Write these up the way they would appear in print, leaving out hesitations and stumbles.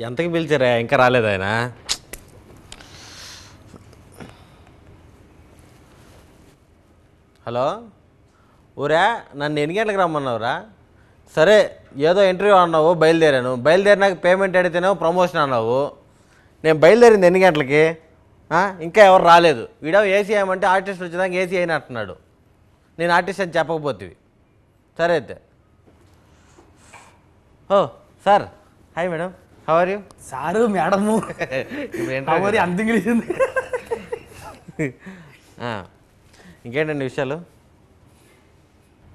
ఎంతకి పిలిచారా? ఇంకా రాలేదు ఆయన. హలో, ఊరా నన్ను ఎన్ని గంటలకు రమ్మన్నావురా? సరే, ఏదో ఇంటర్వ్యూ అన్నావు, బయలుదేరినాక పేమెంట్ అడిగితేనేమో ప్రమోషన్ అన్నావు. నేను బయలుదేరింది ఎన్ని గంటలకి? ఇంకా ఎవరు రాలేదు. వీడో ఏసీ ఏమంటే ఆర్టిస్ట్ వచ్చేదాకా ఏసీ అయినా అంటున్నాడు. నేను ఆర్టిస్ట్ అని చెప్పకపోతుంది. సరే అయితే. ఓ sir, hi madam, how are you? Sir madam అంత ఇంగ్లీష్ ఉంది. ఇంకేంటండి విషయాలు?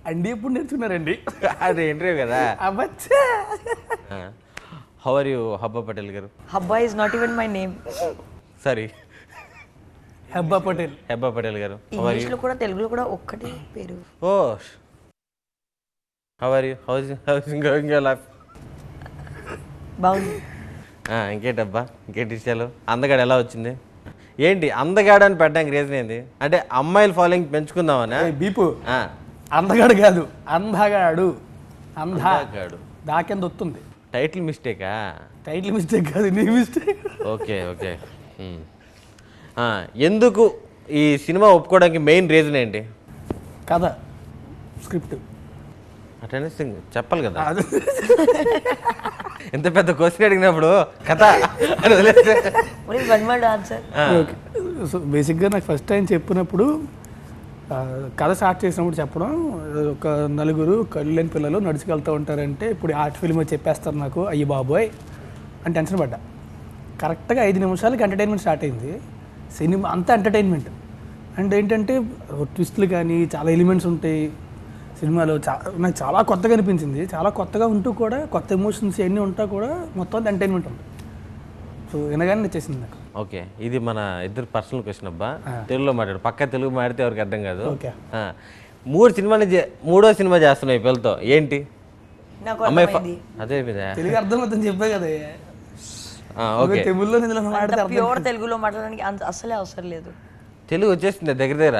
అండి ఎప్పుడు నేర్చుకున్నారండి? అది ఇంటర్వ్యూ కదా. అబ్బచ్చా. హౌ ఆర్ యూ హబ్బా పటేల్ గారు? Habba is not even my name. Sorry, Hebah Patel. Hebah Patel గారు. ఇంగ్లీష్లో కూడా తెలుగులో కూడా ఒక్కటే పేరు. Oh, how are you? హౌసింగ్ గోయింగ్ యువర్ లైఫ్? బాగుంది. ఇంకేంటబ్బా, ఇంకేంటి విషయాలు? అందగాడు ఎలా వచ్చింది? ఏంటి అందగాడు అని పెట్టడానికి రీజన్ ఏంటి? అంటే అమ్మాయిల ఫాలోయింగ్ పెంచుకుందామని? బీపు అందగాడు కాదు, అందగాడు. అందగాడు దాకెంత వస్తుంది. టైటిల్ మిస్టేకా? టైటిల్ మిస్టేక్ కాదు, నీ మిస్టేక్. Okay okay. ఎందుకు ఈ సినిమా ఒప్పుకోవడానికి మెయిన్ రీజన్ ఏంటి? కథ, స్క్రిప్ట్. అటెండ్ చెప్పాలి కదా. ఎంత పెద్ద క్వశ్చన్ అడిగినప్పుడు కథ అని వదిలేస్తే సో బేసిక్గా నాకు ఫస్ట్ టైం చెప్పినప్పుడు కథ స్టార్ట్ చేసినప్పుడు చెప్పడం, ఒక నలుగురు కళ్ళు లేని పిల్లలు నడుచుకెళ్తూ ఉంటారంటే ఇప్పుడు ఆర్ట్ ఫిల్మ్ చెప్పేస్తారు నాకు, అయ్యి బాబోయ్ అని టెన్షన్ పడ్డా. కరెక్ట్గా 5 నిమిషాలకి ఎంటర్టైన్మెంట్ స్టార్ట్ అయింది. సినిమా అంతా ఎంటర్టైన్మెంట్. అండ్ ఏంటంటే ట్విస్ట్లు కానీ చాలా ఎలిమెంట్స్ ఉంటాయి సినిమాలో. నాకు చాలా కొత్తగా అనిపించింది. చాలా కొత్తగా ఉంటూ కూడా కొత్త ఎమోషన్స్ ఇవన్నీ ఉంటా కూడా మొత్తం ఎంటర్టైన్మెంట్ ఉంది. సో వినగానే నచ్చేసింది నాకు. ఓకే, ఇది మన ఇద్దరు పర్సనల్ క్వశ్చన్ అబ్బా. తెలుగులో మాట్లాడు, పక్క తెలుగు మాడితే ఎవరికి అర్థం కాదు. ఓకే, 3 సినిమాలు మూడో సినిమా చేస్తున్నాయి పిల్లలతో, ఏంటి? అమ్మాయి అదే తెలుగు అర్థం అవుతుంది చెప్పే కదా. ఓకే, ప్యూర్ తెలుగులో మాట్లాడడానికి అసలే అవసరం లేదు. తెలుగు వచ్చేసింది దగ్గర దగ్గర.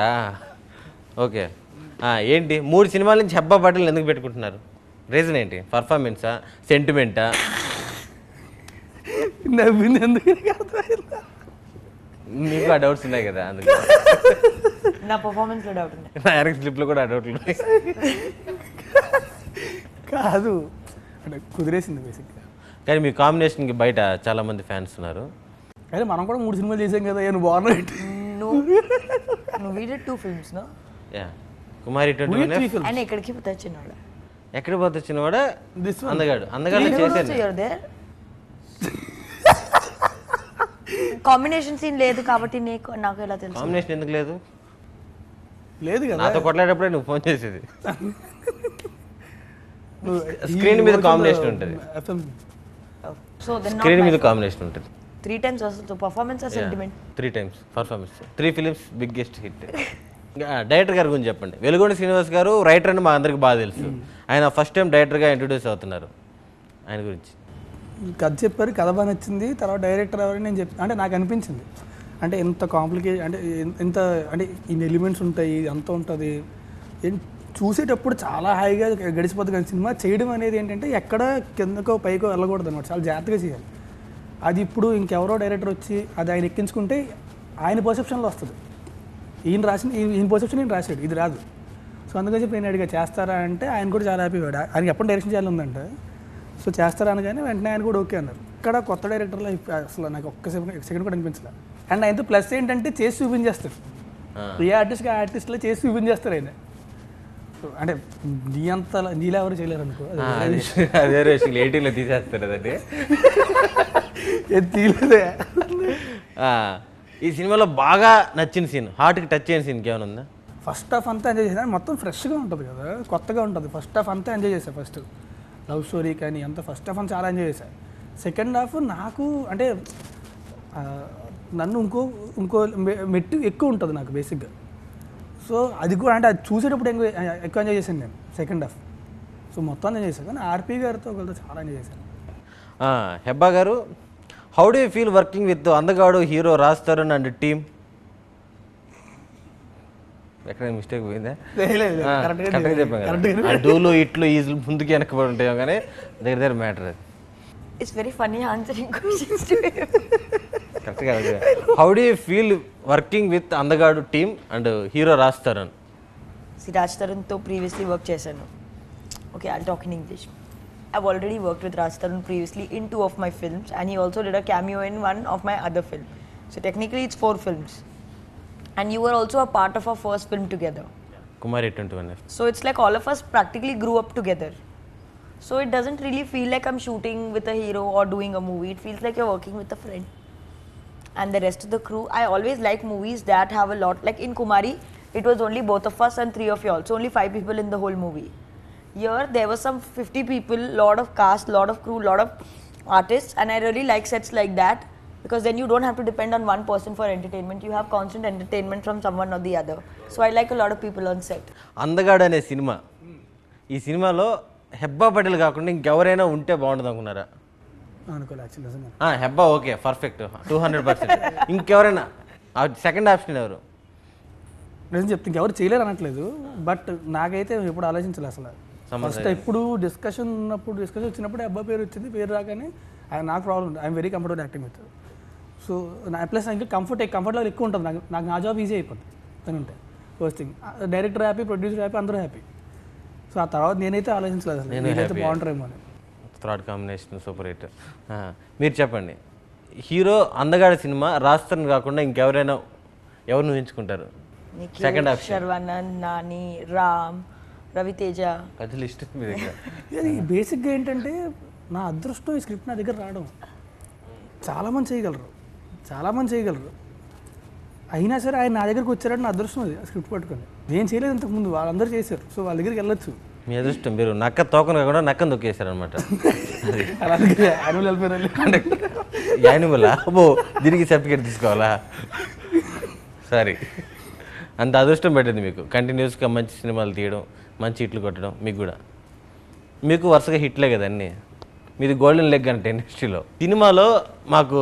ఓకే, ఏంటి 3 సినిమాల నుంచి హెబ్బా పటేల్ ఎందుకు పెట్టుకుంటున్నారు? రీజన్ ఏంటి? పర్ఫార్మెన్సా, సెంటిమెంటా? నవ్వింది ఎందుకు? మీకు ఆ డౌట్స్ ఉన్నాయి కదా, అందుకే. నా పర్ఫార్మెన్స్లో డౌట్ ఉంది, నా యాక్టింగ్ స్లిప్లో కూడా ఆ డౌట్లు ఉన్నాయి. కాదు అంటే కుదిరేసింది బేసిక్గా. కానీ మీ కాంబినేషన్కి బయట చాలామంది ఫ్యాన్స్ ఉన్నారు. కానీ మనం కూడా 3 సినిమాలు చేసాం కదా. నువ్వు బాగున్నాయి. నువ్వు వీడియో 2 films నో? యా, కుమారి 21. ఆయన ఎక్కడికి పోతాడు? ఎక్కడికి పోతే వచ్చినవాడు అందగాడు. అందగాడు చేశాను. కాంబినేషన్ సీన్ లేదు కాబట్టి నాకు ఎలా తెలుసు? కాంబినేషన్ ఎందుకు లేదు? లేదు కదా, నాతో కొట్లాడేటప్పుడే నువ్వు ఫోన్ చేసేది. స్క్రీన్ మీద కాంబినేషన్ ఉంటుంది. సో స్క్రీన్ మీద కాంబినేషన్ ఉంటుంది. 3 times వస్తుంది పర్ఫార్మెన్స్ ఆ sentiment. 3 times performance, 3 films biggest hit. Director గారి గురించి చెప్పండి. వెలుగొండ శ్రీనివాస్ గారు రైటర్ అని మా అందరికి బాగా తెలుసు. ఆయన ఫస్ట్ టైం డైరెక్టర్గా ఇంట్రొడ్యూస్ అవుతున్నారు. ఆయన గురించి కథ చెప్పారు, కథ బాగా నచ్చింది. తర్వాత డైరెక్టర్ ఎవరని నేను చెప్పి అంటే నాకు అనిపించింది అంటే ఎంత కాంప్లికేట్ అంటే ఎంత అంటే ఇన్ని ఎలిమెంట్స్ ఉంటాయి, అంత ఉంటుంది. చూసేటప్పుడు చాలా హాయిగా గడిచిపోతుంది. కానీ సినిమా చేయడం అనేది ఏంటంటే ఎక్కడ కిందకో పైకో వెళ్ళకూడదు అనమాట, చాలా జాగ్రత్తగా చేయాలి. అది ఇప్పుడు ఇంకెవరో డైరెక్టర్ వచ్చి అది ఆయన ఎక్కించుకుంటే ఆయన పర్సెప్షన్లో వస్తుంది. ఈయన పర్సెప్షన్ ఈయన రాశాడు, ఇది రాదు. సో అందుకని చెప్పి నేను అడిగా చేస్తారా అంటే ఆయన కూడా చాలా హ్యాపీగా, ఆయనకి ఎప్పుడు డైరెక్షన్ చేయాలి ఉందంట. సో చేస్తారా అనగానే వెంటనే ఆయన కూడా ఓకే అన్నారు. ఇక్కడ కొత్త డైరెక్టర్లో అసలు నాకు ఒక్క సెకండ్ కూడా అనిపించలేదు. అండ్ ఆయనతో ప్లస్ ఏంటంటే చేసి చూపించేస్తారు. ఏ ఆర్టిస్ట్కి ఆ ఆర్టిస్ట్లో చేసి చూపించేస్తారు ఆయన. అంటే నీలా ఎవరు చేయలేరు అనుకో. అదే 80లో తీసేస్తారు అదండి. తీయలేదే. ఈ సినిమాలో బాగా నచ్చిన సీన్, హార్ట్కి టచ్ అయిన సీన్కి ఏమైనా ఉందా? ఫస్ట్ హాఫ్ అంతా ఎంజాయ్ చేసాను. మొత్తం ఫ్రెష్గా ఉంటుంది కదా, కొత్తగా ఉంటుంది. ఫస్ట్ హాఫ్ అంతా ఎంజాయ్ చేశాను. ఫస్ట్ లవ్ స్టోరీ కానీ అంత ఫస్ట్ హాఫ్ అంతా చాలా ఎంజాయ్ చేశాను. సెకండ్ హాఫ్ నాకు అంటే నన్ను ఇంకో మెట్టు ఎక్కువ ఉంటుంది నాకు బేసిక్గా. సో అది కూడా అంటే అది చూసేటప్పుడు ఎక్కువ ఎంజాయ్ చేశాను నేను సెకండ్ హాఫ్. సో మొత్తం ఎంజాయ్ చేశాను. కానీ ఆర్పి గారితో ఒకరితో చాలా ఎంజాయ్ చేశాను. హెబ్బా గారు, how do you feel working with అందగాడు hero Raj Tarun and team? ఎక్కడ మిస్టేక్ పోయిందా? కరెక్ట్గా చెప్పాను కదా. డూలు ఇట్లు ఈజులు ముందుకు వెనకబడి ఉంటాయో కానీ దగ్గర మ్యాటర్ అది. It's very funny answering questions to him. కరెక్ట్గా how do you feel working with అందగాడు team and hero Raj Tarun? See, Raj Tarun to previously work chesanu. Okay, I'll talk in English. I've already worked with Raj Tarun previously in 2 of my films, and he also did a cameo in 1 of my other film. So technically it's 4 films. And you were also a part of our first film together. Kumari 21. So it's like all of us practically grew up together. So it doesn't really feel like I'm shooting with a hero or doing a movie. It feels like you're working with a friend. And the rest of the crew, I always like movies that have a lot. Like in Kumari, it was only both of us and 3 of y'all. So only 5 people in the whole movie. Here, there were some 50 people, lot of cast, lot of crew, lot of artists. And I really like sets like that. Because then you don't have to depend on one person for entertainment. You have constant entertainment from someone or the other. So I like a lot of people on set. అందగాడు అనే cinema, ఈ సినిమాలో హెబ్బా పటేల్ కాకుండా ఇంకెవరైనా ఉంటే బాగుంటుంది అనుకున్నారా? అనుకోలే యాక్చువల్లీ నిజంగా. Hebah okay, perfect, 200%. ఇంకెవరైనా సెకండ్ ఆప్షన్ ఎవరు? నిజం చెప్తే ఇంకెవరు చేయలేరు అనట్లేదు, బట్ నాకైతే ఎప్పుడు ఆలోచించలేదు అసలు. ఫస్ట్ ఎప్పుడు డిస్కషన్ వచ్చినప్పుడు అబ్బాయి పేరు వచ్చింది, పేరు రాగానే నాకు ప్రాబ్లం ఉంది. I'm very comfortable acting with. So నా ప్లస్ ఇంకా కంఫర్ట్ లెవెల్ ఎక్కువ ఉంటుంది నాకు నా జాబ్ ఈజీ అయిపోతుంది తను ఉంటే. First thing director happy, producer happy, అందరూ హ్యాపీ. సో ఆ తర్వాత నేనైతే ఆలోచించలేదు అసలు నేనైతే బాగుంటారేమో అని. Third combination super hit. మీరు చెప్పండి, హీరో అందగాడి సినిమా రాజ్ తరుణ్ కాకుండా ఇంకెవరైనా ఎవరిని ఊహించుకుంటారు? Second option Sharwanand, Nani, Ram, Ravi Teja. పెద్ద లిస్ట్ మీ దగ్గర. ఇది బేసిక్గా ఏంటంటే నా అదృష్టం ఈ స్క్రిప్ట్ నా దగ్గర రావడం. చాలామంది చేయగలరు, అయినా సరే ఆయన నా దగ్గరికి వచ్చారంటే నా అదృష్టం అది. ఆ స్క్రిప్ట్ పట్టుకొని నేను చేయలేదు ఇంతకుముందు, వాళ్ళందరూ చేశారు. సో వాళ్ళ దగ్గరికి వెళ్ళొచ్చు. మీ అదృష్టం, మీరు నక్క తోకను కాకుండా నక్కను తొక్కేశారనమాట. అలాగే యానిమల్ వెళ్ళిపోయారు. యానిమల్ అబ్బో, దీనికి సర్టిఫికేట్ తీసుకోవాలా? సరే, అంత అదృష్టం పెట్టింది మీకు కంటిన్యూస్గా మంచి సినిమాలు తీయడం, మంచి హిట్లు కొట్టడం. మీకు వరుసగా హిట్లే కదా అన్నీ. మీది గోల్డెన్ లెగ్ అంటే ఇండస్ట్రీలో. సినిమాలో మాకు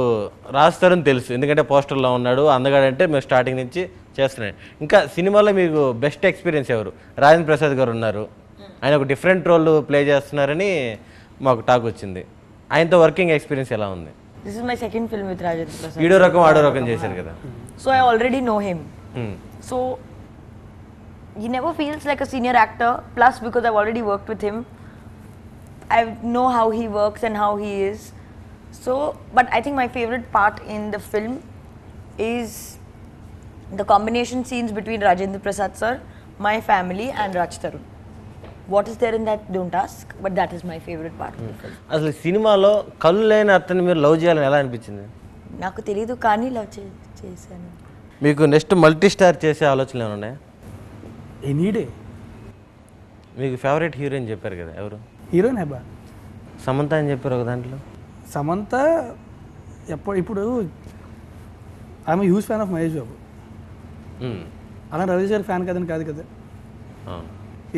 రాజ్ తరుణ్ తెలుసు, ఎందుకంటే పోస్టర్లో ఉన్నాడు. అందగాడంటే మేము స్టార్టింగ్ నుంచి చేస్తున్నాం. ఇంకా సినిమాలో మీకు బెస్ట్ ఎక్స్పీరియన్స్ ఎవరు? రాజేంద్ర ప్రసాద్ గారు ఉన్నారు, ఆయన ఒక డిఫరెంట్ రోల్ ప్లే చేస్తున్నారని మాకు టాక్ వచ్చింది. ఆయనతో వర్కింగ్ ఎక్స్పీరియన్స్ ఎలా ఉంది? This is my second film with Rajendra Prasad. ఈడో రకం ఆడో రకం చేశారు కదా. So I already know him. So he never feels like a senior actor. Plus, because I've already worked with him, I know how he works and how he is. So, but I think my favorite part in the film is the combination scenes between Rajendra Prasad sir, my family, and Raj Tarun. What is there in that? Don't ask. But that is my favorite part of the film. అసలు సినిమాలో కళ్ళు లేని అతన్ని మీరు love చేయాలని ఎలా అనిపించింది? నాకు తెలీదు కానీ లవ్ చేశాను. మీకు నెక్స్ట్ మల్టీ స్టార్ చేసే ఆలోచనలు ఏమైనా ఉన్నాయా? Any day. మీకు ఫేవరెట్ హీరోయిన్ చెప్పారు కదా, ఎవరు? హీరోయిన్ హెబ్బా, సమంత అని చెప్పారు ఒక దాంట్లో. సమంత ఇప్పుడు I'm huge fan of Mahesh Babu. అలా రవి గారి ఫ్యాన్ కాదని కాదు కదా,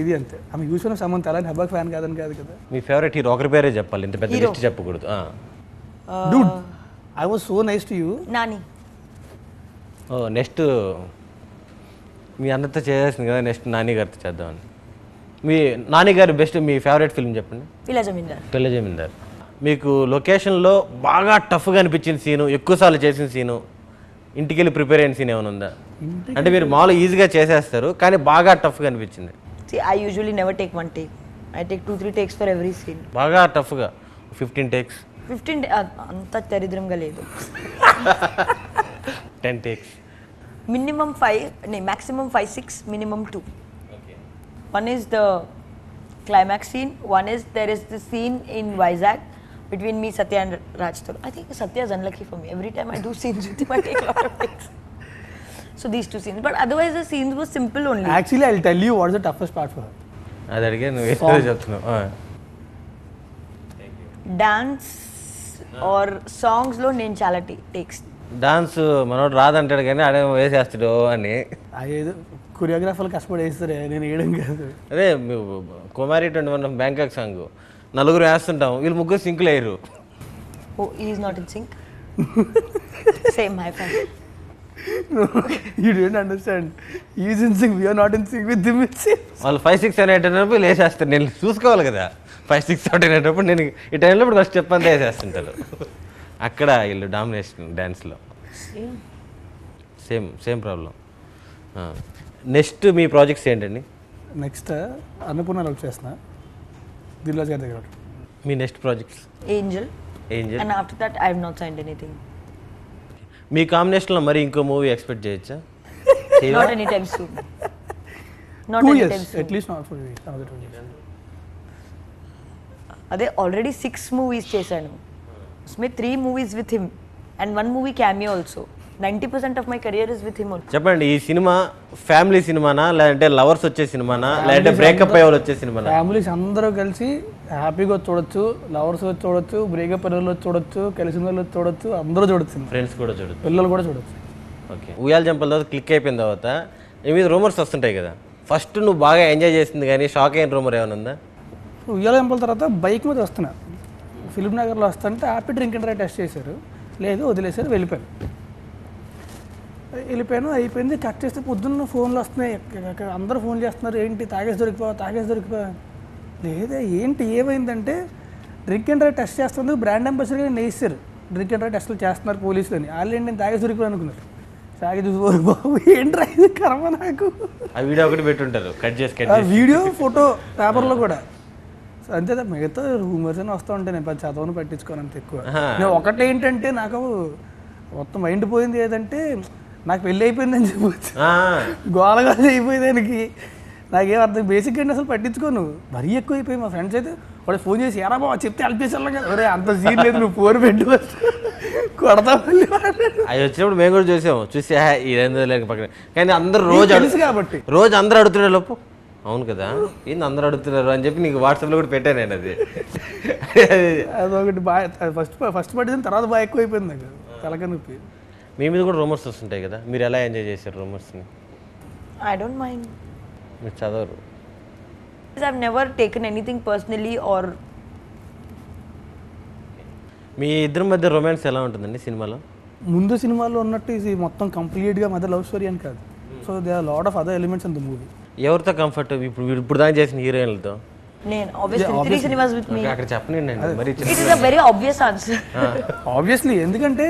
ఇది అంతే. ఆమె హ్యూజ్ ఫ్యాన్ ఆఫ్ సమంత, అలాంటి హెబ్బాకి ఫ్యాన్ కాదని కాదు కదా. మీ ఫేవరెట్ హీరో ఒకరి పేరే చెప్పాలి, ఇంత పెద్ద లిస్ట్ చెప్పకూడదు. Dude, I was so nice to you. Nani. Next మీ అందరితో చేయాల్సింది కదా, నెక్స్ట్ నాని గారితో చేద్దామని. మీ నాని గారి బెస్ట్ మీ ఫేవరెట్ ఫిల్మ్ చెప్పండి. పిల్ల జమీందార్. మీకు లొకేషన్లో బాగా టఫ్గా అనిపించిన సీను, ఎక్కువసార్లు చేసిన సీను, ఇంటికి వెళ్ళి ప్రిపేర్ అయిన సీన్ ఏమైనా ఉందా? అంటే మీరు మామూలుగా ఈజీగా చేసేస్తారు కానీ బాగా టఫ్గా అనిపించింది. See, I usually never take one take. I take 2-3 takes for every scene. బాగా టఫ్గా 15 takes. 15 అంత దరిద్రంగా లేదు. 10 takes. Minimum 5, maximum 5-6, minimum 2. Okay. One is the climax scene. One is there is the scene in Vizag between me, Satya and Raj Tarun. I think Satya is unlucky for me. Every time I do scenes with him, I take a lot of takes. So these 2 scenes. But otherwise the scenes were simple only. Actually, I'll tell you what's the toughest part for her. అది అడిగే నువ్వు ఏదో చెప్తున్నావు. Dance or songs లో నేను చాలా takes. Dance మనోడు రాదంటాడు కానీ ఆడే వేసేస్తాడు అని. అదేదో కొరియోగ్రాఫర్లు కష్టపడి వేస్తారే, నేను వేయడం కాదు. అదే కుమారి 21 బ్యాంకాక్ సాంగ్ నలుగురు వేస్తుంటాం, వీళ్ళు ముగ్గురు సింక్లు అయ్యారు. Oh, he is not in sync. Same, my friend. You don't understand. Is in sync, we are not in sync with him. వాళ్ళు 5, 6 అనేటప్పుడు లేసేస్తారు. నేను చూసుకోవాలి కదా 5, 6 అనేటప్పుడు నేను ఈ టైంలో ఇప్పుడు ఫస్ట్ స్టెప్ అంతా వేసేస్తుంటారు. అక్కడ వీళ్ళు డామినేషన్ డ్యాన్స్లో సేమ్ ప్రాబ్లం. నెక్స్ట్ మీ ప్రాజెక్ట్స్ ఏంటండి? నెక్స్ట్ అన్నపూర్ణ లవ్ చేస్తున్నా, దిల్రాజ్ గారి దగ్గర. మీ next projects? Angel. Angel. And after that, I have not signed anything. మీ కాంబినేషన్లో మరి ఇంకో మూవీ ఎక్స్పెక్ట్ చేయొచ్చా? Not anytime soon. Not 2 anytime years, soon. at least not for another 2 years. అదే ఆల్రెడీ 6 movies చేశాను. Usme 3 movies with him and 1 movie cameo also. 90% of my career is with him only. చెప్పండి, ఈ cinema family సినిమానా లేదంటే lovers వచ్చే సినిమానా లేదంటే breakup అయ్యే వాళ్ళు వచ్చే సినిమానా? ఫ్యామిలీస్ అందరూ కలిసి హ్యాపీగా వచ్చి చూడొచ్చు, లవర్స్ వచ్చి చూడొచ్చు, బ్రేకప్ అయ్యే వాళ్ళు వచ్చి చూడొచ్చు, కలిసిన వాళ్ళు వచ్చి చూడొచ్చు, అందరూ చూడొచ్చు, ఫ్రెండ్స్ కూడా చూడదు. పిల్లలు కూడా చూడొచ్చు. ఓకే, ఉయ్యాల జంపల తర్వాత క్లిక్ అయిపోయిన తర్వాత ఈ మీద రూమర్స్ వస్తుంటాయి కదా. ఫస్ట్ నువ్వు బాగా ఎంజాయ్ చేసింది కానీ షాక్ అయిన రూమర్ ఏమైనా ఉందా? ఉయ్యాల చంపల తర్వాత బైక్ మీద వస్తున్నా, ఫిలిం నగర్లో వస్తుంటే happy drink and drive test చేశారు, లేదు వదిలేశారు, వెళ్ళిపోయాను. అయిపోయింది. కట్ చేస్తే పొద్దున్న ఫోన్లు వస్తున్నాయి, అందరూ ఫోన్ చేస్తున్నారు, ఏంటి తాగేసి దొరికిపోవా. లేదా ఏంటి ఏమైందంటే డ్రింక్ అండ్ డ్రైవ్ టెస్ట్ చేస్తుంది, బ్రాండ్ అంబాసిడర్గా నేసారు, డ్రింక్ అండ్ డ్రైవ్ టెస్టులు చేస్తున్నారు పోలీసులు అని. వాళ్ళు ఏంటి నేను తాగేసి దొరికిపోయి అనుకున్నారు. తాగి చూసి బాబు ఏంట్రా ఇది కర్మ నాకు. ఆ వీడియో ఒకటి పెట్టుంటారు కట్ చేసి వీడియో ఫోటో పేపర్లో కూడా అంతే. మిగతా రూమర్స్ అని వస్తూ ఉంటాయి, నేను చదవను పట్టించుకోను అంత ఎక్కువ. నేను ఒకటి ఏంటంటే నాకు మొత్తం మైండ్ పోయింది ఏదంటే నాకు పెళ్ళి అయిపోయిందని చెప్పవచ్చు, గోలగా అయిపోయింది దానికి. నాకేం అర్థం బేసిక్గా అసలు పట్టించుకోను, మరీ ఎక్కువ అయిపోయి. మా ఫ్రెండ్స్ అయితే వాడు ఫోన్ చేసి ఎరా బాబా చెప్తే అల్పేసాను కదా, ఒరే అంత సీన్ లేదు, నువ్వు ఫోన్ పెట్టు కొడతా. అవి వచ్చినప్పుడు మేము కూడా చూసి ఇదేందో లేక పక్కన. కానీ అందరూ తెలుసు కాబట్టి రోజు అందరూ అడుగుతున్నారు లోపు, అవును కదా ఏంది అందరూ అడుగుతున్నారు అని చెప్పి నీకు వాట్సాప్లో కూడా పెట్టాను నేను. అదొకటి బాగా ఫస్ట్ పట్టిన తర్వాత బాగా ఎక్కువ అయిపోయింది నాకు, తలక నొప్పి. మీ మీద కూడా రూమర్స్ వస్తుంటాయి కదా, మీరు ఎలా ఎంజాయ్ చేశారు రూమర్స్ని? I don't mind. మీరు చదవరు? I've never taken anything personally or. మీ ఇద్దరి మధ్య రొమాన్స్ ఎలా ఉంటుందండి సినిమాలో? ముందు సినిమాలో ఉన్నట్టు ఇది మొత్తం కంప్లీట్గా మధ్య లవ్ స్టోరీ అని కాదు. So they are lot of other elements in the movie. ఎవరితో కంఫర్ట్? ఇప్పుడు దాకా చేసిన హీరోయిన్లతో? నేను obviously 3 cinemas with me. అక్కడ చెప్పనండి మరి. It is a very obvious answer. Obviously, ఎందుకంటే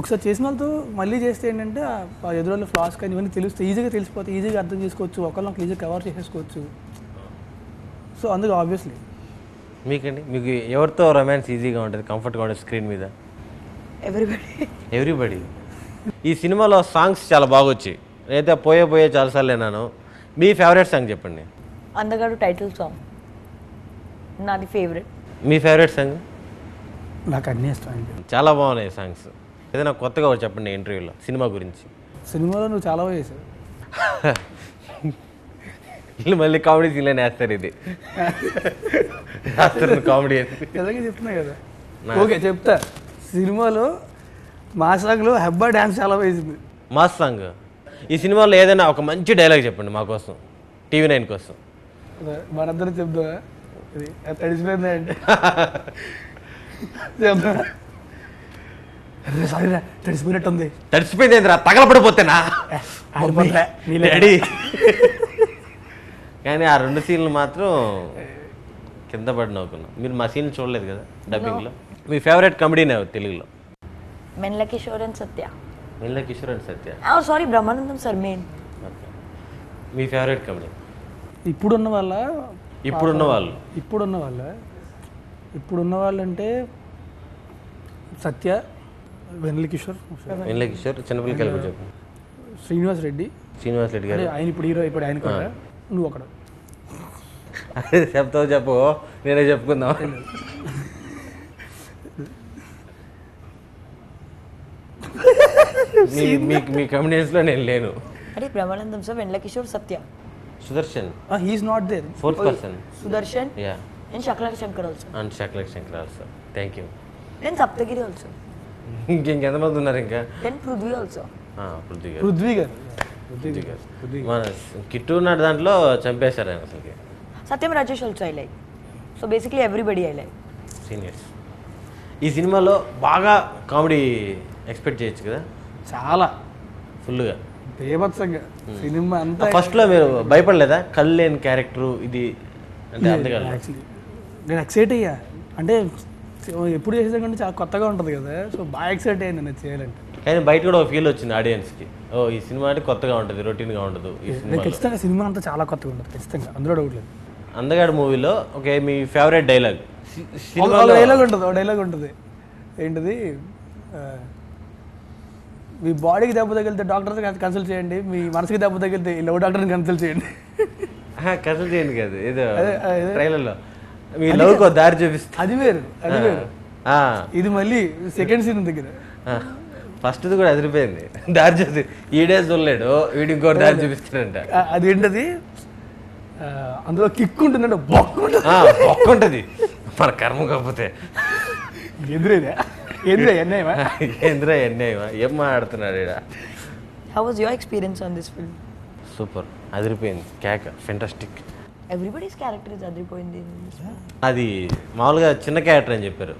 ఒకసారి చేసిన వాళ్ళతో మళ్ళీ చేస్తే ఏంటంటే ఆ ఎదురు ఫ్లాస్ కానీ ఇవన్నీ తెలుస్తాయి, ఈజీగా తెలిసిపోతాయి, ఈజీగా అర్థం చేసుకోవచ్చు, ఒకళ్ళకి ఈజీగా కవర్ చేసేసుకోవచ్చు. సో అందుకు ఆబ్వియస్లీ. మీకండి, మీకు ఎవరితో రొమాన్స్ ఈజీగా ఉంటుంది, కంఫర్ట్గా ఉంటుంది స్క్రీన్ మీద? ఎవ్రీబడి. ఈ సినిమాలో సాంగ్స్ చాలా బాగా వచ్చాయి, నేనైతే పోయే చాలాసార్లు విన్నాను. మీ ఫేవరెట్ సాంగ్ చెప్పండి. అందగాడు టైటిల్ సాంగ్ నాది ఫేవరెట్. మీ ఫేవరెట్ సాంగ్? నాకు అన్నీ ఇష్టం. చాలా బాగున్నాయి సాంగ్స్. ఏదైనా కొత్తగా ఒకటి చెప్పండి ఇంటర్వ్యూలో సినిమా గురించి. సినిమాలో నువ్వు చాలా బాగా చేసావు. వీళ్ళు మళ్ళీ కామెడీ సీన్లోనే వేస్తారు, ఇది వేస్తారు కామెడీ ఎలాగే చెప్తున్నా కదా. ఓకే చెప్తా. సినిమాలో మా సాంగ్లో హెబ్బా డ్యాన్స్ చాలా వేసింది. Mass song. ఈ సినిమాలో ఏదైనా ఒక మంచి డైలాగ్ చెప్పండి మా కోసం, TV9 కోసం. మనందరం చెప్దా, ఇది తడిసిపోయింది అంటే చెప్తా. సారీరా తడిసిపోయినట్టుంది. తడిసిపోయింది ఏంద్రా, తగలపడిపోతేనా డాడీ. కానీ ఆ 2 సీన్లు మాత్రం కింద పడి నవ్వుకున్నాం. మీరు మా సీన్లు చూడలేదు కదా డబ్బింగ్లో. మీ ఫేవరెట్ కమెడీనే తెలుగులో? మెన్ల కిషోర్ అండ్ సత్య. మెన్ల Kishore and Satya. Sorry Brahmanandam sir main. Me favourite comedy? ఇప్పుడున్న వాళ్ళ ఇప్పుడున్న వాళ్ళు అంటే సత్య, వెన్నెల కిషోర్, చిన్నపిల్లకి వెళ్ళి చెప్పు. శ్రీనివాస్ రెడ్డి గారు. ఆయన ఇప్పుడు హీరో, ఇప్పుడు ఆయన కూడా. నువ్వు ఒకడు చెప్తావు చెప్పు, నేనే చెప్పుకుందాం. మీ కమెడియన్స్లో నేను లేను. అరే Brahmanandam sir, Vennela Kishore, Satya. Sudarshan. He's not there. 4th person. Sudarshan. Yeah. And Shaklak Shankar also. And Shaklak Shankar also. Thank you. Then Saptagiri also. ఇంకెంతమంది ఉన్నారు ఇంకా? Then Prudvi also. పృథ్వీ గారు. మన కిట్టు ఉన్నాడు దాంట్లో, చంపేశారు ఆయన అసలుకి. Satyam Rajesh also I like. So basically everybody I like. Seniors. ఈ సినిమాలో బాగా కామెడీ ఎక్స్పెక్ట్ చేయొచ్చు కదా, చాలా ఫుల్గా. బేభత్సంగా సినిమా అంతా. ఫస్ట్లో మీరు భయపడలేదా కళ్ళు లేని క్యారెక్టరు ఇది అంటే అంతేకాదు. యాక్చువల్లీ నేను ఎక్సైట్ అయ్యా, అంటే ఎప్పుడు చేసేదా కంటే చాలా కొత్తగా ఉంటుంది కదా, సో బాగా ఎక్సైట్ అయ్యాను నేను చేయాలంటే. కానీ బయట కూడా ఒక ఫీల్ వచ్చింది ఆడియన్స్కి, ఓ ఈ సినిమా అంటే కొత్తగా ఉంటుంది, రొటీన్గా ఉండదు ఈ నేను సినిమా. ఖచ్చితంగా సినిమా అంతా చాలా కొత్తగా ఉంటుంది ఖచ్చితంగా, అందులో డౌట్ లేదు. అందగాడు మూవీలో ఓకే మీ ఫేవరెట్ డైలాగ్ ఒక డైలాగ్ ఉంటుంది, ఒక డైలాగ్ ఉంటుంది, ఏంటిది, మీ బాడీకి దెబ్బ తగిలితే డాక్టర్ని కన్సల్ట్ చేయండి, మీ మనసుకి దెబ్బ తగిలితే లవ్ డాక్టర్ని కన్సల్ట్ చేయండి. కన్సల్ట్ చేయండి కాదు ఏదో ట్రైలర్లో మీ లవ్కి దారి చూపిస్తుంది. అది వేరు, అది వేరు. ఇది మళ్ళీ సెకండ్ సీన్ దగ్గర ఫస్ట్ది కూడా అదిరిపోయింది, దారి చూసి ఈడే చూడలేడు వీడి ఇంకోటి దారి చూపిస్తాడంట. అదేంటది, అందులో కిక్ ఉంటుందంటే బొక్క ఉంటుంది మన కర్మ కాకపోతే. ఎదురేదా ఎదురే ఎన్నయ్యమా ఏంద్రా ఎన్నయ్యమా ఏం మాట్లాడుతున్నాడు ఈడ. How was your experience on this film? Super, అదిరిపోయింది, కేక fantastic. Everybody's character is adripoindi in this film. అది మామూలుగా చిన్న క్యారెక్టర్ అని చెప్పారు,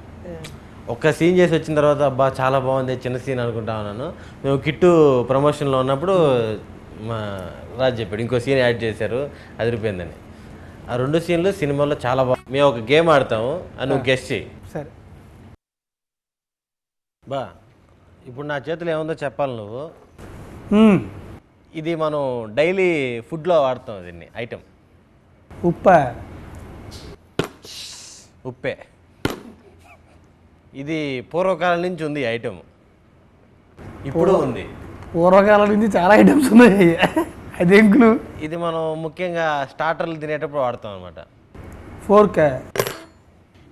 ఒక్క సీన్ చేసి వచ్చిన తర్వాత అబ్బా చాలా బాగుంది చిన్న సీన్ అనుకుంటా ఉన్నాను. మేము కిట్టు ప్రమోషన్లో ఉన్నప్పుడు మా రాజు చెప్పాడు ఇంకో సీన్ యాడ్ చేశారు అదిరిపోయిందని. ఆ 2 సీన్లు సినిమాలో చాలా బాగుంది. మేము ఒక గేమ్ ఆడతాము అని నువ్వు గెస్ట్ చేయి. సరే బా ఇప్పుడు నా చేతిలో ఏముందో చెప్పాలి నువ్వు. ఇది మనం డైలీ ఫుడ్లో వాడతాం దీన్ని ఐటెం. ఉప్పే. ఇది పూర్వకాలం నుంచి ఉంది ఈ ఐటెం, ఇప్పుడు ఉంది. పూర్వకాలం నుంచి చాలా ఐటమ్స్ ఉన్నాయి, అదేంకులు. ఇది మనం ముఖ్యంగా స్టార్టర్లు తినేటప్పుడు వాడతాం అనమాట. ఫోర్క్.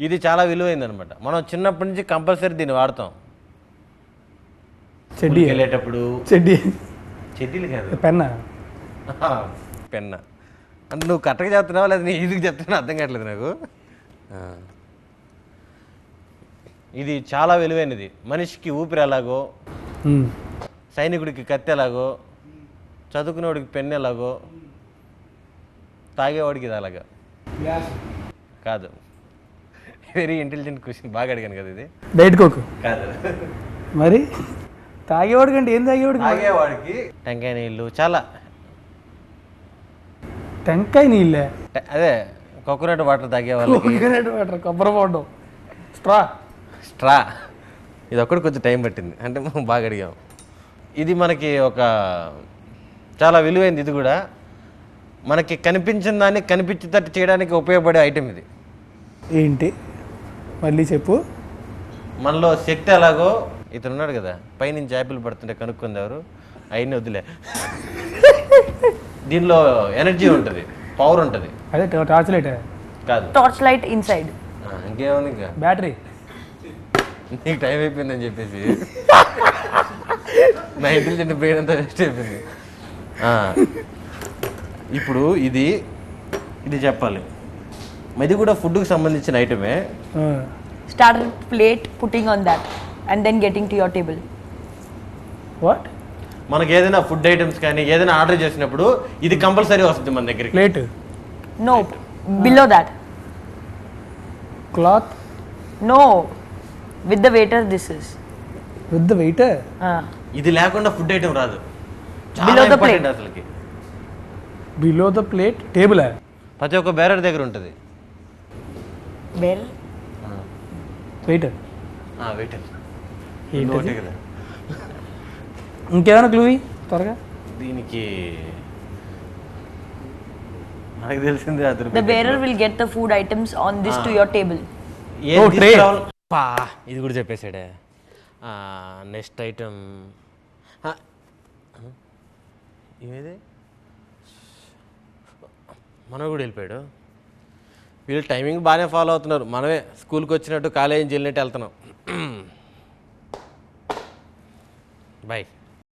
ఇది చాలా విలువైంది అనమాట, మనం చిన్నప్పటి నుంచి కంపల్సరీ దీన్ని వాడతాం. చెడ్డీ వెళ్ళేటప్పుడు చెడ్డీ చెడ్డీలు కాదు పెన్న పెన్న అంటే నువ్వు కరెక్ట్గా చెప్తున్నావా లేదా నీ ఈజీగా చెప్తున్నా అర్థం కావట్లేదు నాకు. ఇది చాలా విలువైనది, మనిషికి ఊపిరి ఎలాగో, సైనికుడికి కత్తి ఎలాగో, చదువుకునేవాడికి పెన్ను ఎలాగో, తాగేవాడికి ఇది అలాగా కాదు. వెరీ ఇంటెలిజెంట్ క్వశ్చన్, బాగా అడిగాను కదా ఇది. డైట్ కోక్ కాదు మరి తాగేవాడు కంటే ఏం తాగేవాడు, తాగేవాడికి టెంకాయ నీళ్ళు చాలా. టెంకాయ నీళ్ళే, అదే కోకోనట్ వాటర్ తాగేవాళ్ళకి వాటర్, కొబ్బరి బోండం, స్ట్రా. స్ట్రా ఇది ఒక్కటి కొంచెం టైం పట్టింది, అంటే మనం బాగా అడిగాం. ఇది మనకి ఒక చాలా విలువైంది. ఇది కూడా మనకి కనిపించిన దాన్ని కనిపించేటట్టు చేయడానికి ఉపయోగపడే ఐటెం ఇది. ఏంటి మళ్ళీ చెప్పు. మనలో శక్తి ఎలాగో, ఇతను ఉన్నాడు కదా పైనుంచి యాపిల్ పడుతుంటే కనుక్కుంది ఎవరు, అవన్నీ వదిలే. దీనిలో ఎనర్జీ ఉంటుంది, పవర్ ఉంటుంది. అదే టార్చ్ లైట్ కాదు, Torchlight inside. ఇంకేముంది ఇంకా బ్యాటరీ. నీకు టైం అయిపోయిందని చెప్పేసి నా ఇంటెలిజెంట్ బ్రెయిన్ అంతా వేస్ట్ అయిపోయింది. ఇప్పుడు ఇది ఇది చెప్పాలి, ఇది కూడా ఫుడ్కి సంబంధించిన ఐటమే. Starter plate, putting on that, and then getting to your table. What? మనకి ఏదైనా ఫుడ్ ఐటమ్స్ కానీ ఏదైనా ఆర్డర్ చేసినప్పుడు ఇది కంపల్సరీ వస్తుంది మన దగ్గరికి. Plate. No, below that. Cloth. No, with the waiter this is. With the waiter. ఇది లేకుండా ఫుడ్ ఐటమ్ రాదు, చాలా Below the ఇంపార్టెంట్ plate. అసలుకి. Below the plate table. ప్రతి ఒక్క బేరర్ దగ్గర ఉంటుంది Well, వెయిటర్. వెయిటర్ ఏంటది? కదా. ఇంకేమైనా క్లూ త్వరగా. దీనికి నాకు తెలిసింది the bearer will get the food items on this to your table. ఇది కూడా చెప్పేసాడే. నెక్స్ట్ ఐటమ్ ఏది, మనో కూడా వెళ్ళిపోయాడు. వీళ్ళు టైమింగ్ బాగానే ఫాలో అవుతున్నారు, మనమే స్కూల్కి వచ్చినట్టు కాలేజీ వెళ్ళినట్టు వెళ్తున్నాం. బాయ్.